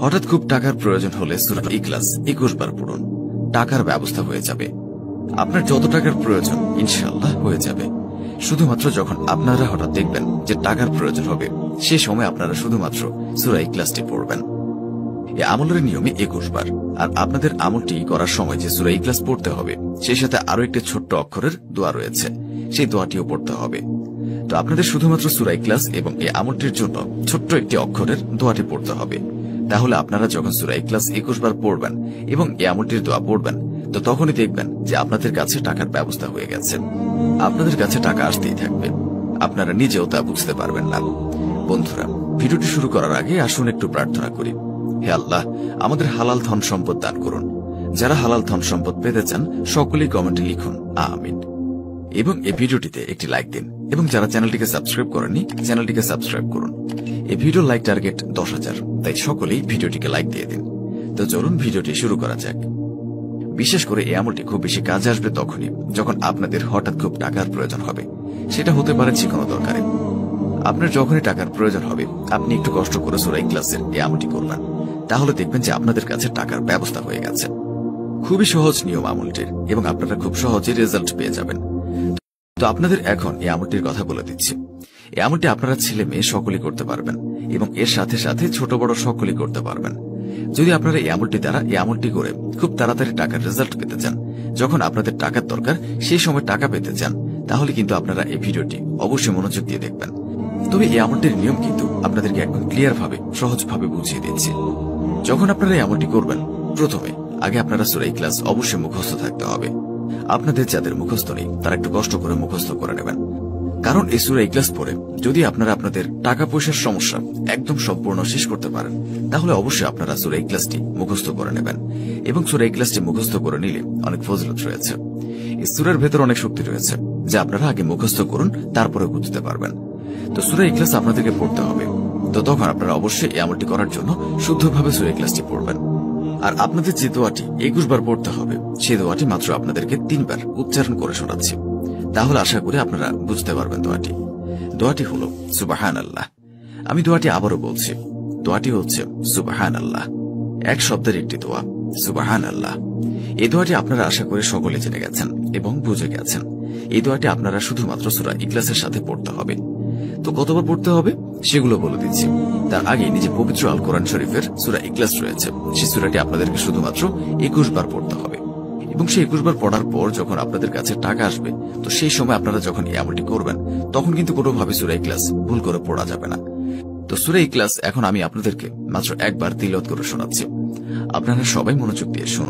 হঠাৎ খুব টাকার প্রয়োজন হলে সূরা ইখলাস 21 বার পড়ুন, টাকার ব্যবস্থা হয়ে যাবে। আপনার যত টাকার প্রয়োজন ইনশাআল্লাহ হয়ে যাবে। শুধুমাত্র যখন আপনারা হঠাৎ দেখবেন যে টাকার প্রয়োজন হবে, সে সময় আপনারা শুধুমাত্র সূরা ইখলাসটি পড়বেন। এই আমলের নিয়মে 21 বার। আর আপনাদের আমলটি করার সময় যে সূরা ইখলাস পড়তে হবে, সেই সাথে আরো একটি ছোট্ট অক্ষরের দোয়া রয়েছে, সেই দোয়াটিও পড়তে হবে। তো আপনাদের শুধুমাত্র সূরা ইখলাস এবং এই আমলটির জন্য ছোট্ট একটি অক্ষরের দোয়াটি পড়তে হবে। তাহলে আপনারা যখন সূরা ইখলাস 21 বার পড়বেন এবং এই আমলটির দোয়া পড়বেন, তো তখনই দেখবেন যে আপনাদের কাছে টাকার ব্যবস্থা হয়ে গেছে। আপনাদের কাছে টাকা আসতেই থাকবে, আপনারা নিজেও তা বুঝতে পারবেন না। বন্ধুরা, ভিডিওটি শুরু করার আগে আসুন একটু প্রার্থনা করি। হে আল্লাহ, আমাদের হালাল ধন সম্পদ দান করুন। যারা হালাল ধন সম্পদ পেতে চান সকলেই কমেন্টে লিখুন আমিন, এবং এই ভিডিওটিতে একটি লাইক দিন, এবং যারা চ্যানেলটিকে সাবস্ক্রাইব করেননি চ্যানেলটিকে সাবস্ক্রাইব করুন। এই ভিডিও লাইক টার্গেট 10,000, তাই সকলেই ভিডিওটিকে লাইক দিয়ে দিন। তো চলুন ভিডিওটি শুরু করা যাক। বিশেষ করে এই আমলটি খুব বেশি কাজে আসবে তখনই যখন আপনাদের হঠাৎ খুব টাকার প্রয়োজন হবে। সেটা হতে পারে যে কোনো দরকারে। আপনার যখনই টাকার প্রয়োজন হবে, আপনি একটু কষ্ট করে সূরা ইখলাসের এই আমলটি করবেন, তাহলে দেখবেন যে আপনাদের কাছে টাকার ব্যবস্থা হয়ে গেছে। খুবই সহজ নিয়ম আমলটির, এবং আপনারা খুব সহজে রেজাল্ট পেয়ে যাবেন। তো আপনাদের এখন এই আমলটির কথা বলে দিচ্ছি। এই আমলটি আপনারা ছেলে মেয়ে সকলেই করতে পারবেন, এবং এর সাথে সাথে ছোট বড় সকলেই করতে পারবেন। যদি আপনারা এই আমলটি করে খুব তাড়াতাড়ি টাকার রেজাল্ট পেতে চান, যখন আপনাদের টাকার দরকার সেই সময় টাকা পেতে চান, তাহলে কিন্তু আপনারা এই ভিডিওটি অবশ্যই মনোযোগ দিয়ে দেখবেন। তবে এই আমলটির নিয়ম কিন্তু আপনাদেরকে একদম ক্লিয়ার ভাবে সহজভাবে বুঝিয়ে দিচ্ছি। যখন আপনারা এই আমলটি করবেন, প্রথমে আগে আপনারা সূরা ইখলাস অবশ্যই মুখস্থ থাকতে হবে। আপনাদের যাদের মুখস্থ নেই তারা একটু কষ্ট করে মুখস্থ করে নেবেন, কারণ এই সূরা ইখলাস পড়ে যদি আপনারা আপনাদের টাকা পয়সার সমস্যা একদম সম্পূর্ণ শেষ করতে পারেন, তাহলে অবশ্যই আপনারা সূরা ইখলাসটি মুখস্থ করে নেবেন। এবং সূরা ইখলাসটি মুখস্থ করে নিলে অনেক ফজিলত রয়েছে। এই সূরার ভেতর অনেক শক্তি রয়েছে, যা আপনারা আগে মুখস্থ করুন, তারপরে বুঝতে পারবেন। তো সূরা ইখলাস আপনাদেরকে পড়তে হবে। তো তখন আপনারা অবশ্যই এই আমলটি করার জন্য শুদ্ধভাবে সূরা ইখলাসটি পড়বেন। আর আপনাদের যে দোয়াটি 21 বার পড়তে হবে, সেই দোয়াটি মাত্র আপনাদেরকে 3 বার উচ্চারণ করে শোনাচ্ছি। তাহলে আশা করি আপনারা বুঝতে পারবেন দোয়াটি হলো সুবহানাল্লাহ। আমি দোয়াটি আবারও বলছি, দোয়াটি হচ্ছে সুবহানাল্লাহ। এক শব্দের একটি দোয়া, সুবহানাল্লাহ। এই দোয়াটি আপনারা আশা করি সকলে জেনে গেছেন এবং বুঝে গেছেন। এই দোয়াটি আপনারা শুধুমাত্র সূরা ইখলাসের সাথে পড়তে হবে। তো কতবার পড়তে হবে সেগুলো বলে দিচ্ছি। তার আগে নিজে পবিত্র আল কোরআন শরীফের সূরা ইখলাস রয়েছে, সেই সূরাটি আপনাদেরকে শুধুমাত্র 21 বার পড়তে হবে। এবং সেই 21 বার পড়ার পর যখন আপনাদের কাছে টাকা আসবে, তো সেই সময় আপনারা যখন এই আমলটি করবেন, তখন কিন্তু কোনোভাবে সূরা ইখলাস ভুল করে পড়া যাবে না। তো সূরা ইখলাস এখন আমি আপনাদেরকে মাত্র একবার তিলাওয়াত করে শোনাচ্ছি। আপনারা সবাই মনোযোগ দিয়ে শুনুন।